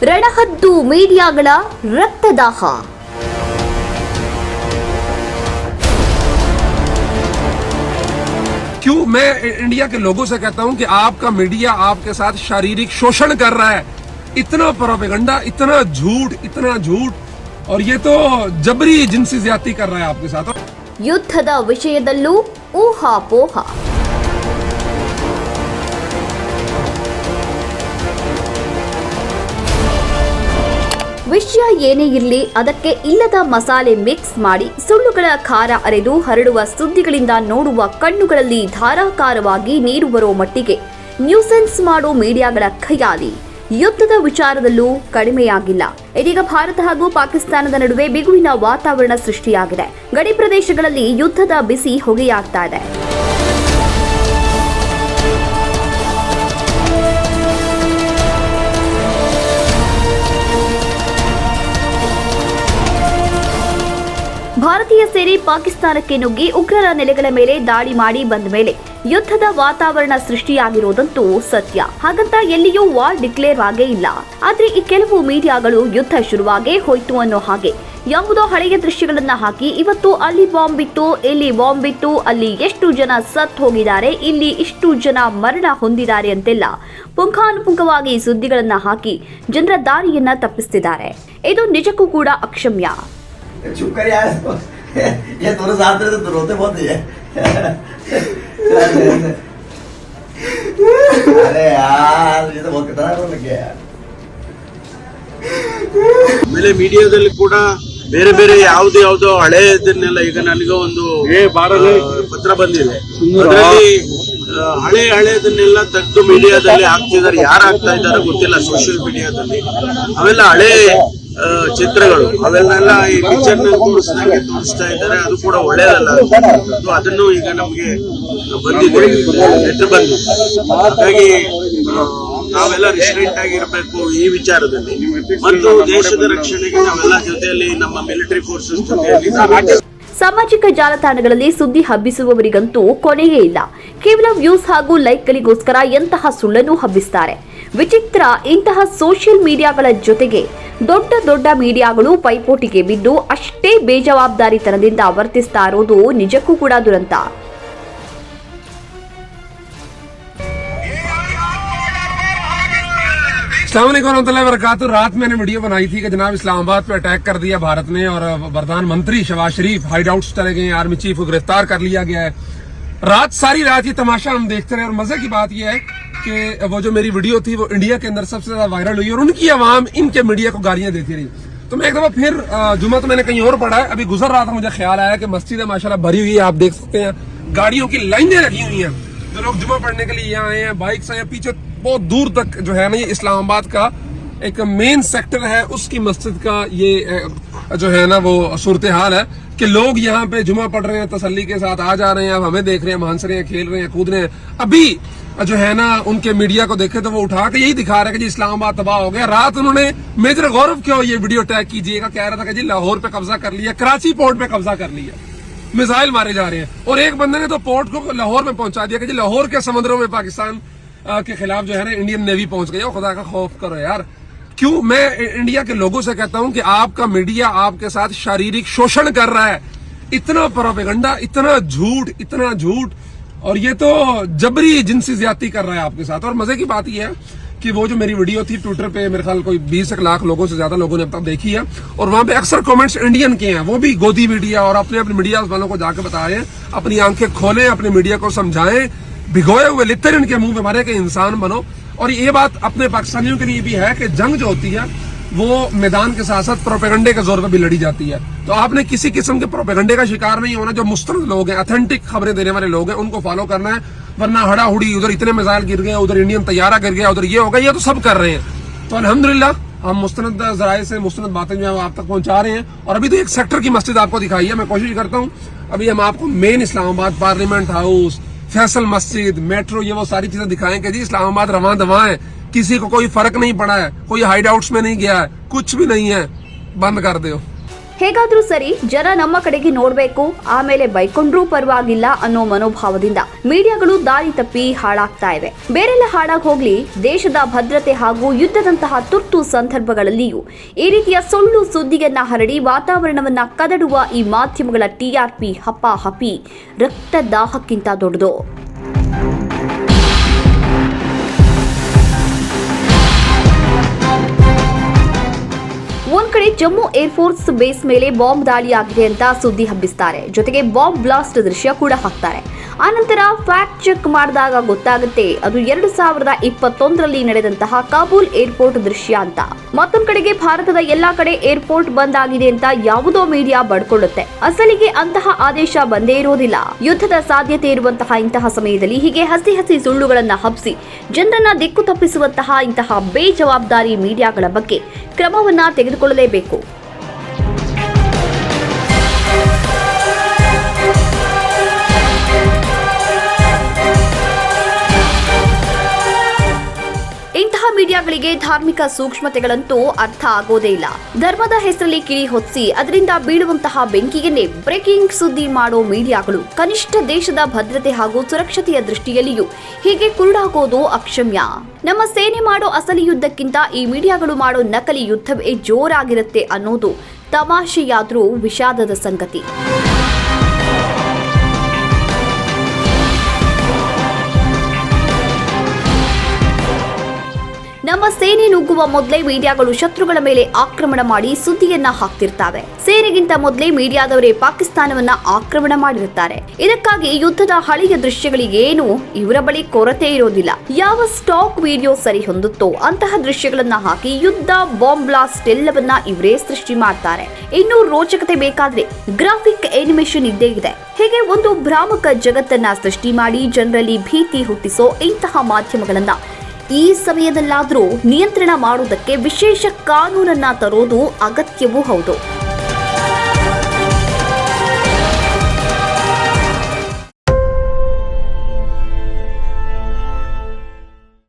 ರಣಹದ್ದು ಮೀಡಿಯಾಗಳ ರಕ್ತದಾಹ. क्यों मैं इंडिया के लोगों से कहता हूं कि आपका मीडिया आपके साथ शारीरिक शोषण कर रहा है. इतना प्रोपेगेंडा, इतना झूठ और ये तो जबरी जिनसी ज्यादती कर रहा है आपके साथ. ಯುದ್ಧದ ವಿಷಯದಲ್ಲೂ ಊಹಾಪೋಹ. ವಿಷಯ ಏನೇ ಇರಲಿ ಅದಕ್ಕೆ ಇಲ್ಲದ ಮಸಾಲೆ ಮಿಕ್ಸ್ ಮಾಡಿ ಸುಳ್ಳುಗಳ ಖಾರ ಅರೆದು ಹರಡುವ ಸುದ್ದಿಗಳಿಂದ ನೋಡುವ ಕಣ್ಣುಗಳಲ್ಲಿ ಧಾರಾಕಾರವಾಗಿ ನೀರು ಬರೋ ಮಟ್ಟಿಗೆ ನ್ಯೂಸೆನ್ಸ್ ಮಾಡೋ ಮೀಡಿಯಾಗಳ ಖಯಾಲಿ ಯುದ್ಧದ ವಿಚಾರದಲ್ಲೂ ಕಡಿಮೆಯಾಗಿಲ್ಲ. ಇದೀಗ ಭಾರತ ಹಾಗೂ ಪಾಕಿಸ್ತಾನದ ನಡುವೆ ಬಿಗುವಿನ ವಾತಾವರಣ ಸೃಷ್ಟಿಯಾಗಿದೆ. ಗಡಿ ಪ್ರದೇಶಗಳಲ್ಲಿ ಯುದ್ಧದ ಬಿಸಿ ಹೊಗೆಯಾಗ್ತಾ ಇದೆ. ಭಾರತೀಯ ಸೇನೆ ಪಾಕಿಸ್ತಾನಕ್ಕೆ ನುಗ್ಗಿ ಉಗ್ರರ ನೆಲೆಗಳ ಮೇಲೆ ದಾಳಿ ಮಾಡಿ ಬಂದ ಮೇಲೆ ಯುದ್ಧದ ವಾತಾವರಣ ಸೃಷ್ಟಿಯಾಗಿರೋದಂತೂ ಸತ್ಯ. ಹಾಗಂತ ಎಲ್ಲಿಯೂ ವಾರ್ ಡಿಕ್ಲೇರ್ ಆಗೇ ಇಲ್ಲ. ಆದ್ರೆ ಈ ಕೆಲವು ಮೀಡಿಯಾಗಳು ಯುದ್ಧ ಶುರುವಾಗೇ ಹೋಯ್ತು ಅನ್ನೋ ಹಾಗೆ ಯಾವುದೋ ಹಳೆಯ ದೃಶ್ಯಗಳನ್ನ ಹಾಕಿ ಇವತ್ತು ಅಲ್ಲಿ ಬಾಂಬ್ ಬಿತ್ತು, ಇಲ್ಲಿ ಬಾಂಬ್ ಬಿತ್ತು, ಅಲ್ಲಿ ಎಷ್ಟು ಜನ ಸತ್ ಹೋಗಿದ್ದಾರೆ, ಇಲ್ಲಿ ಇಷ್ಟು ಜನ ಮರಣ ಹೊಂದಿದ್ದಾರೆ ಅಂತೆಲ್ಲ ಪುಂಖಾನುಪುಂಖವಾಗಿ ಸುದ್ದಿಗಳನ್ನ ಹಾಕಿ ಜನರ ದಾರಿಯನ್ನ ತಪ್ಪಿಸ್ತಿದ್ದಾರೆ. ಇದು ನಿಜಕ್ಕೂ ಕೂಡ ಅಕ್ಷಮ್ಯ. चुप कर यार, ये दोनों साथ रहे तो रोते बहुत ही है. अरे यार ये तो बहुत खतरनाक हो गया यार. ಆಮೇಲೆ ಮೀಡಿಯಾದಲ್ಲಿ ಕೂಡ ಬೇರೆ ಬೇರೆ ಯಾವ್ದೋ ಹಳೆಯದನ್ನೆಲ್ಲ ಈಗ ನನಗೆ ಒಂದು ಪತ್ರ ಬಂದಿದೆ. ಅದರಲ್ಲಿ ಹಳೆಯದನ್ನೆಲ್ಲ ತೆಗೆದು ಮೀಡಿಯಾದಲ್ಲಿ ಹಾಕ್ತಿದ್ದಾರೆ. ಯಾರು ಹಾಕ್ತಾ ಇದ್ದಾರೆ ಗೊತ್ತಿಲ್ಲ. ಸೋಷಿಯಲ್ ಮೀಡಿಯಾದಲ್ಲಿ ಅವೆಲ್ಲ ಹಳೆ ಚಿತ್ರಗಳು ಅವೆಲ್ಲ ಈ ಪಿಕ್ಚರ್ ನಲ್ಲಿ ತೋರಿಸ್ತಾ ಇದ್ದಾರೆ. ಅದು ಕೂಡ ಒಳ್ಳೇದಲ್ಲ. ಅದನ್ನು ಈಗ ನಮ್ಗೆ ಬಂದಿದೆ, ಲೆಟರ್ ಬಂದಿದೆ. ಹಾಗಾಗಿ ನಾವೆಲ್ಲ ರೆಸ್ಟ್ರೆಂಟ್ ಆಗಿರಬೇಕು ಈ ವಿಚಾರದಲ್ಲಿ. ಮತ್ತು ದೇಶದ ರಕ್ಷಣೆಗೆ ನಾವೆಲ್ಲ ಜೊತೆಯಲ್ಲಿ ನಮ್ಮ ಮಿಲಿಟರಿ ಫೋರ್ಸಸ್ ಜೊತೆಯಲ್ಲಿ. ಸಾಮಾಜಿಕ ಜಾಲತಾಣಗಳಲ್ಲಿ ಸುದ್ದಿ ಹಬ್ಬಿಸುವವರಿಗಂತೂ ಕೊನೆಯೇ ಇಲ್ಲ. ಕೇವಲ ವ್ಯೂಸ್ ಹಾಗೂ ಲೈಕ್ಗಳಿಗೋಸ್ಕರ ಎಂತಹ ಸುಳ್ಳನ್ನು ಹಬ್ಬಿಸ್ತಾರೆ. ವಿಚಿತ್ರ, ಇಂತಹ ಸೋಷಿಯಲ್ ಮೀಡಿಯಾಗಳ ಜೊತೆಗೆ ದೊಡ್ಡ ದೊಡ್ಡ ಮೀಡಿಯಾಗಳು ಪೈಪೋಟಿಗೆ ಬಿದ್ದು ಅಷ್ಟೇ ಬೇಜವಾಬ್ದಾರಿತನದಿಂದ ವರ್ತಿಸ್ತಾ ಇರೋದು ನಿಜಕ್ಕೂ ಕೂಡ ದುರಂತ. अस्सलाम वालेकुम रहमतुल्लाहि व बरकातुहू. रात मैंने वीडियो बनाई थी कि जनाब इस्लामाबाद पे अटैक कर दिया भारत ने और प्रधानमंत्री शहबाज शरीफ हाइड आउट्स चले गए, आर्मी चीफ को गिरफ्तार कर लिया गया है. सारी रात ये तमाशा हम देखते रहे और मजे की बात यह है कि वो जो मेरी वीडियो थी वो इंडिया के अंदर सबसे ज्यादा वायरल हुई और उनकी आवाम इनके मीडिया को गालियां देती रही. तो मैं एक दफा फिर जुमा तो मैंने कहीं और पढ़ा है, अभी गुजर रहा था मुझे ख्याल आया कि मस्जिद है माशाल्लाह भरी हुई है. आप देख सकते हैं गाड़ियों की लाइनें लगी हुई हैं. जो लोग जुमा पढ़ने के लिए यहाँ आए हैं बाइक से, पीछे बहुत दूर तक जो है ना ये इस्लामाबाद का एक मेन सेक्टर है उसकी मस्जिद का ये जो है ना वो सूरत हाल है कि लोग यहाँ पे जुमा पढ़ रहे हैं, तसल्ली के साथ आ जा रहे हैं. अब हमें देख रहे हैं, हंस रहे हैं, खेल रहे हैं, कूद रहे हैं. अभी जो है ना उनके मीडिया को देखे तो वो उठा के यही दिखा रहे हैं कि जी इस्लामाबाद तबाह हो गया. रात उन्होंने मेजर गौरव क्यों ये वीडियो टैग कीजिएगा, कह रहा था कि जी लाहौर पे कब्जा कर लिया, कराची पोर्ट पे कब्जा कर लिया, मिसाइल मारे जा रहे हैं. और एक बंदे ने तो पोर्ट को लाहौर में पहुंचा दिया कि जी लाहौर के समुद्रों में पाकिस्तान के खिलाफ जो है ना इंडियन नेवी पहुंच गई. खुदा का खौफ करो यार. क्यों मैं इंडिया के लोगों से कहता हूं कि आपका मीडिया आपके साथ शारीरिक शोषण कर रहा है. इतना प्रोपेगेंडा, इतना झूठ और ये तो जबरी जिनसी ज्यादती कर रहा है आपके साथ. और मजे की बात यह है कि वो जो मेरी वीडियो थी ट्विटर पे मेरे ख्याल कोई 20 लाख लोगों से ज्यादा लोगों ने अब तक देखी है और वहां पे अक्सर कमेंट्स इंडियन के हैं, वो भी गोदी मीडिया और अपने मीडिया वालों को जाकर बताएं, अपनी आंखें खोलें, अपने मीडिया को समझाएं, भिगोए हुए लित्तर इनके मुंह में मारे कि इंसान बनो. और ये बात अपने पाकिस्तानियों के लिए भी है कि जंग जो होती है वो मैदान के साथ साथ प्रोपेगेंडे के जोर पर भी लड़ी जाती है. तो आपने किसी किस्म के प्रोपेगेंडे का शिकार नहीं होना. जो मुस्तनद लोग हैं, ऑथेंटिक खबरें देने वाले लोग हैं, उनको फॉलो करना है. वरना हड़ा हुड़ी उधर इतने मिसाइल गिर गए, उधर इंडियन तैयारा गिर गया, उधर ये हो गया, ये तो सब कर रहे हैं. तो अल्हम्दुलिल्लाह हम मुस्तनद जराए से मुस्तनद बातें जो है आप तक पहुंचा रहे हैं. और अभी तो एक सेक्टर की मस्जिद आपको दिखाई है. मैं कोशिश करता हूँ अभी हम आपको main Islamabad parliament house, Faisal मस्जिद, मेट्रो, ये वो सारी चीजें दिखाएं कि जी इस्लामाबाद रवां दवां है, किसी को कोई फर्क नहीं पड़ा है, कोई हाइड आउट्स में नहीं गया है, कुछ भी नहीं है. बंद कर दो. ಹೇಗಾದ್ರೂ ಸರಿ ಜನ ನಮ್ಮ ಕಡೆಗೆ ನೋಡ್ಬೇಕು, ಆಮೇಲೆ ಬೈಕೊಂಡ್ರೂ ಪರವಾಗಿಲ್ಲ ಅನ್ನೋ ಮನೋಭಾವದಿಂದ ಮೀಡಿಯಾಗಳು ದಾರಿ ತಪ್ಪಿ ಹಾಳಾಗ್ತಾ ಇವೆ. ಬೇರೆಲ್ಲ ಹಾಳಾಗಿ ಹೋಗ್ಲಿ, ದೇಶದ ಭದ್ರತೆ ಹಾಗೂ ಯುದ್ಧದಂತಹ ತುರ್ತು ಸಂದರ್ಭಗಳಲ್ಲಿಯೂ ಈ ರೀತಿಯ ಸುಳ್ಳು ಸುದ್ದಿಯನ್ನ ಹರಡಿ ವಾತಾವರಣವನ್ನ ಕದಡುವ ಈ ಮಾಧ್ಯಮಗಳ TRP ಹಪಾಹಪಿ ರಕ್ತದಾಹಕ್ಕಿಂತ ದೊಡ್ಡದು. ಒಂದ್ ಕಡೆ ಜಮ್ಮು ಏರ್ಫೋರ್ಸ್ ಬೇಸ್ ಮೇಲೆ ಬಾಂಬ್ ದಾಳಿಯಾಗಿದೆ ಅಂತ ಸುದ್ದಿ ಹಬ್ಬಿಸ್ತಾರೆ, ಜೊತೆಗೆ ಬಾಂಬ್ ಬ್ಲಾಸ್ಟ್ ದೃಶ್ಯ ಕೂಡ ಹಾಕ್ತಾರೆ. ಆನಂತರ ಫ್ಯಾಕ್ಟ್ ಚೆಕ್ ಮಾಡಿದಾಗ ಗೊತ್ತಾಗುತ್ತೆ ಅದು 2021ರಲ್ಲಿ ನಡೆದಂತಹ ಕಾಬೂಲ್ ಏರ್ಪೋರ್ಟ್ ದೃಶ್ಯ ಅಂತ. ಮತ್ತೊಂದ್ ಕಡೆಗೆ ಭಾರತದ ಎಲ್ಲಾ ಕಡೆ ಏರ್ಪೋರ್ಟ್ ಬಂದ್ ಆಗಿದೆ ಅಂತ ಯಾವುದೋ ಮೀಡಿಯಾ ಬಡ್ಕೊಳ್ಳುತ್ತೆ. ಅಸಲಿಗೆ ಅಂತಹ ಆದೇಶ ಬಂದೇ ಇರೋದಿಲ್ಲ. ಯುದ್ಧದ ಸಾಧ್ಯತೆ ಇರುವಂತಹ ಇಂತಹ ಸಮಯದಲ್ಲಿ ಹೀಗೆ ಹಸಿ ಸುಳ್ಳುಗಳನ್ನ ಹಬ್ಬಿಸಿ ಜನರನ್ನ ದಿಕ್ಕು ತಪ್ಪಿಸುವಂತಹ ಇಂತಹ ಬೇಜವಾಬ್ದಾರಿ ಮೀಡಿಯಾಗಳ ಬಗ್ಗೆ ಕ್ರಮವನ್ನ ತೆಗೆದುಕೊಳ್ಳಲೇಬೇಕು. ಇಂತಹ ಮೀಡಿಯಾಗಳಿಗೆ ಧಾರ್ಮಿಕ ಸೂಕ್ಷ್ಮತೆಗಳಂತೂ ಅರ್ಥ ಆಗೋದೇ ಇಲ್ಲ. ಧರ್ಮದ ಹೆಸರಲ್ಲಿ ಕಿಡಿ ಹೊತ್ತಿಸಿ ಅದರಿಂದ ಬೀಳುವಂತಹ ಬೆಂಕಿಯನ್ನೇ ಬ್ರೇಕಿಂಗ್ ಸುದ್ದಿ ಮಾಡೋ ಮೀಡಿಯಾಗಳು ಕನಿಷ್ಠ ದೇಶದ ಭದ್ರತೆ ಹಾಗೂ ಸುರಕ್ಷತೆಯ ದೃಷ್ಟಿಯಲ್ಲಿಯೂ ಹೀಗೆ ಕುರುಡಾಗೋದು ಅಕ್ಷಮ್ಯ. ನಮ್ಮ ಸೇನೆ ಮಾಡೋ ಅಸಲಿ ಯುದ್ಧಕ್ಕಿಂತ ಈ ಮೀಡಿಯಾಗಳು ಮಾಡೋ ನಕಲಿ ಯುದ್ಧವೇ ಜೋರಾಗಿರುತ್ತೆ ಅನ್ನೋದು ತಮಾಷೆಯಾದ್ರೂ ವಿಷಾದದ ಸಂಗತಿ. ನಮ್ಮ ಸೇನೆ ನುಗ್ಗುವ ಮೊದಲೇ ಮೀಡಿಯಾಗಳು ಶತ್ರುಗಳ ಮೇಲೆ ಆಕ್ರಮಣ ಮಾಡಿ ಸುದ್ದಿಯನ್ನ ಹಾಕ್ತಿರ್ತಾವೆ. ಸೇನೆಗಿಂತ ಮೊದಲೇ ಮೀಡಿಯಾದವರೇ ಪಾಕಿಸ್ತಾನವನ್ನ ಆಕ್ರಮಣ ಮಾಡಿರುತ್ತಾರೆ. ಇದಕ್ಕಾಗಿ ಯುದ್ಧದ ಹಳೆಯ ದೃಶ್ಯಗಳಿಗೇನು ಇವರ ಬಳಿ ಕೊರತೆ ಇರೋದಿಲ್ಲ. ಯಾವ ಸ್ಟಾಕ್ ವಿಡಿಯೋ ಸರಿ ಹೊಂದುತ್ತೋ ಅಂತಹ ದೃಶ್ಯಗಳನ್ನ ಹಾಕಿ ಯುದ್ಧ, ಬಾಂಬ್ ಬ್ಲಾಸ್ಟ್ ಎಲ್ಲವನ್ನ ಇವರೇ ಸೃಷ್ಟಿ ಮಾಡ್ತಾರೆ. ಇನ್ನೂ ರೋಚಕತೆ ಬೇಕಾದ್ರೆ ಗ್ರಾಫಿಕ್ ಅನಿಮೇಷನ್ ಇದ್ದೇ ಇದೆ. ಹೀಗೆ ಒಂದು ಭ್ರಾಮಕ ಜಗತ್ತನ್ನ ಸೃಷ್ಟಿ ಮಾಡಿ ಜನರಲ್ಲಿ ಭೀತಿ ಹುಟ್ಟಿಸೋ ಇಂತಹ ಮಾಧ್ಯಮಗಳನ್ನ ಈ ಸಮಯದಲ್ಲಾದರೂ ನಿಯಂತ್ರಣ ಮಾಡುವುದಕ್ಕೆ ವಿಶೇಷ ಕಾನೂನನ್ನ ತರೋದು ಅಗತ್ಯವೂ ಹೌದು.